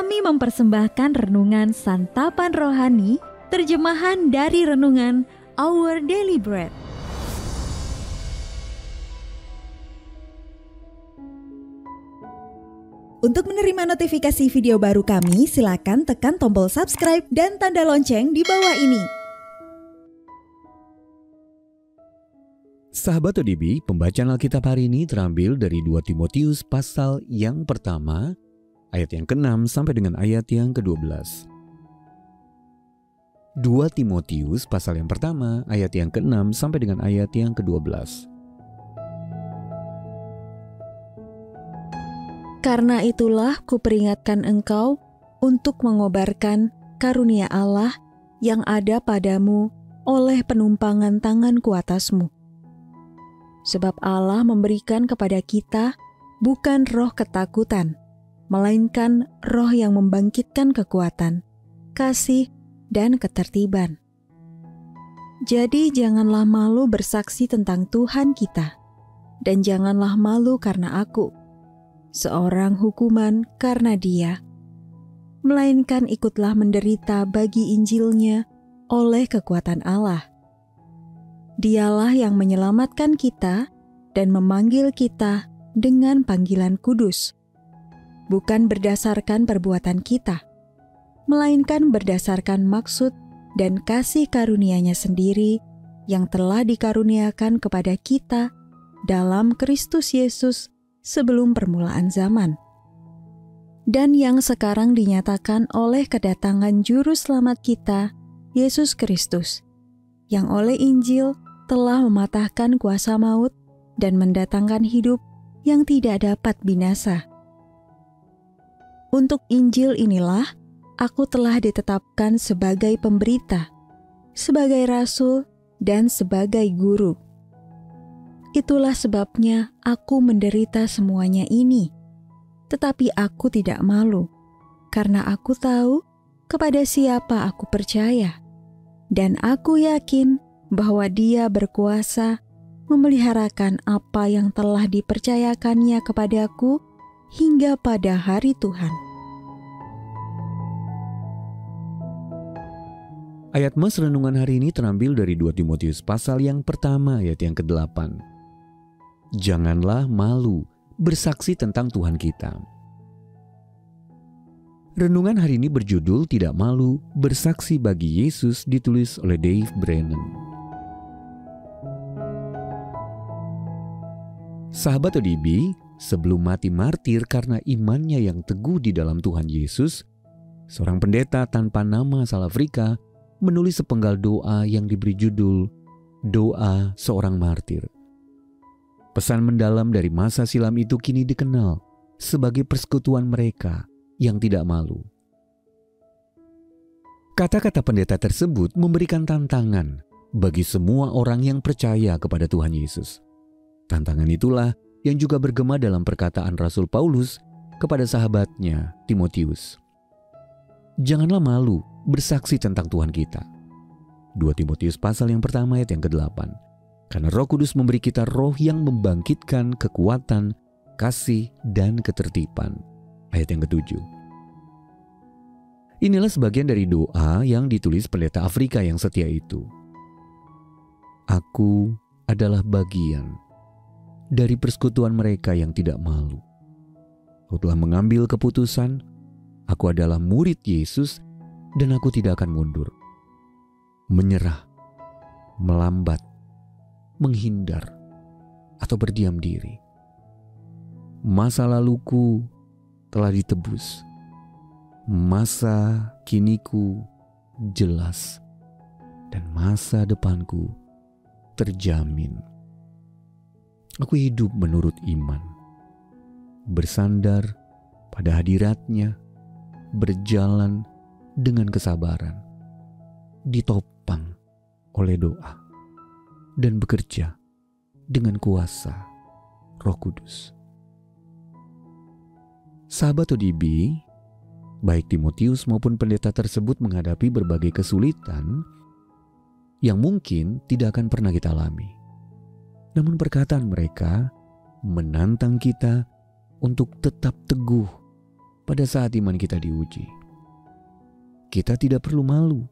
Kami mempersembahkan renungan Santapan Rohani, terjemahan dari renungan Our Daily Bread. Untuk menerima notifikasi video baru kami, silakan tekan tombol subscribe dan tanda lonceng di bawah ini. Sahabat ODB, pembacaan Alkitab hari ini terambil dari 2 Timotius pasal yang pertama, ayat yang ke-6 sampai dengan ayat yang ke-12. 2 Timotius pasal yang pertama, ayat yang ke-6 sampai dengan ayat yang ke-12. Karena itulah kuperingatkan engkau untuk mengobarkan karunia Allah yang ada padamu oleh penumpangan tanganku atasmu. Sebab Allah memberikan kepada kita bukan roh ketakutan, melainkan roh yang membangkitkan kekuatan, kasih, dan ketertiban. Jadi janganlah malu bersaksi tentang Tuhan kita, dan janganlah malu karena aku, seorang hukuman karena Dia, melainkan ikutlah menderita bagi Injilnya oleh kekuatan Allah. Dialah yang menyelamatkan kita dan memanggil kita dengan panggilan kudus, bukan berdasarkan perbuatan kita, melainkan berdasarkan maksud dan kasih karunia-Nya sendiri yang telah dikaruniakan kepada kita dalam Kristus Yesus sebelum permulaan zaman, dan yang sekarang dinyatakan oleh kedatangan Juru Selamat kita, Yesus Kristus, yang oleh Injil telah mematahkan kuasa maut dan mendatangkan hidup yang tidak dapat binasa. Untuk Injil inilah aku telah ditetapkan sebagai pemberita, sebagai rasul, dan sebagai guru. Itulah sebabnya aku menderita semuanya ini, tetapi aku tidak malu, karena aku tahu kepada siapa aku percaya, dan aku yakin bahwa Dia berkuasa memeliharakan apa yang telah dipercayakannya kepadaku hingga pada hari Tuhan. Ayat mas renungan hari ini terambil dari 2 Timotius pasal yang pertama, ayat yang ke-8. Janganlah malu bersaksi tentang Tuhan kita. Renungan hari ini berjudul Tidak Malu Bersaksi Bagi Yesus, ditulis oleh Dave Brennan. Sahabat ODB, sebelum mati martir karena imannya yang teguh di dalam Tuhan Yesus, seorang pendeta tanpa nama asal Afrika menulis sepenggal doa yang diberi judul Doa Seorang Martir. Pesan mendalam dari masa silam itu kini dikenal sebagai persekutuan mereka yang tidak malu. Kata-kata pendeta tersebut memberikan tantangan bagi semua orang yang percaya kepada Tuhan Yesus. Tantangan itulah yang juga bergema dalam perkataan Rasul Paulus kepada sahabatnya Timotius. Janganlah malu bersaksi tentang Tuhan kita. 2 Timotius pasal yang pertama ayat yang ke-8. Karena Roh Kudus memberi kita roh yang membangkitkan kekuatan, kasih, dan ketertiban. Ayat yang ke-7. Inilah sebagian dari doa yang ditulis pendeta Afrika yang setia itu. Aku adalah bagian dari persekutuan mereka yang tidak malu. Aku telah mengambil keputusan, aku adalah murid Yesus, dan aku tidak akan mundur, menyerah, melambat, menghindar, atau berdiam diri. Masa laluku telah ditebus, masa kiniku jelas, dan masa depanku terjamin. Aku hidup menurut iman, bersandar pada hadirat-Nya, berjalan dengan kesabaran, ditopang oleh doa, dan bekerja dengan kuasa Roh Kudus. Sahabat ODB, baik Timotius maupun pendeta tersebut menghadapi berbagai kesulitan yang mungkin tidak akan pernah kita alami. Namun perkataan mereka menantang kita untuk tetap teguh pada saat iman kita diuji. Kita tidak perlu malu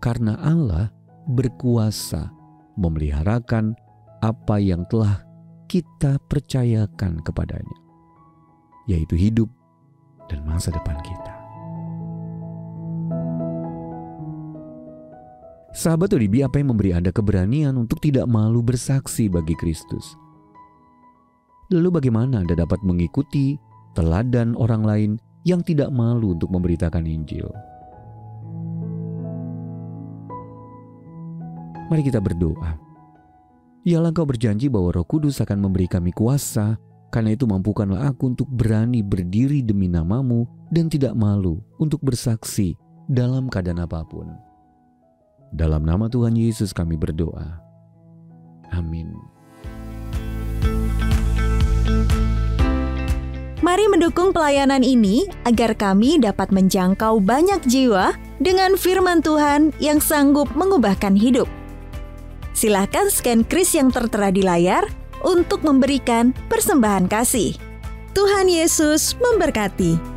karena Allah berkuasa memeliharakan apa yang telah kita percayakan kepadanya, yaitu hidup dan masa depan kita. Sahabat ODB, apa yang memberi Anda keberanian untuk tidak malu bersaksi bagi Kristus? Lalu bagaimana Anda dapat mengikuti teladan orang lain yang tidak malu untuk memberitakan Injil? Mari kita berdoa. Ya Allah, Engkau berjanji bahwa Roh Kudus akan memberi kami kuasa, karena itu mampukanlah aku untuk berani berdiri demi nama-Mu dan tidak malu untuk bersaksi dalam keadaan apapun. Dalam nama Tuhan Yesus kami berdoa. Amin. Mari mendukung pelayanan ini agar kami dapat menjangkau banyak jiwa dengan firman Tuhan yang sanggup mengubahkan hidup. Silakan scan kris yang tertera di layar untuk memberikan persembahan kasih. Tuhan Yesus memberkati.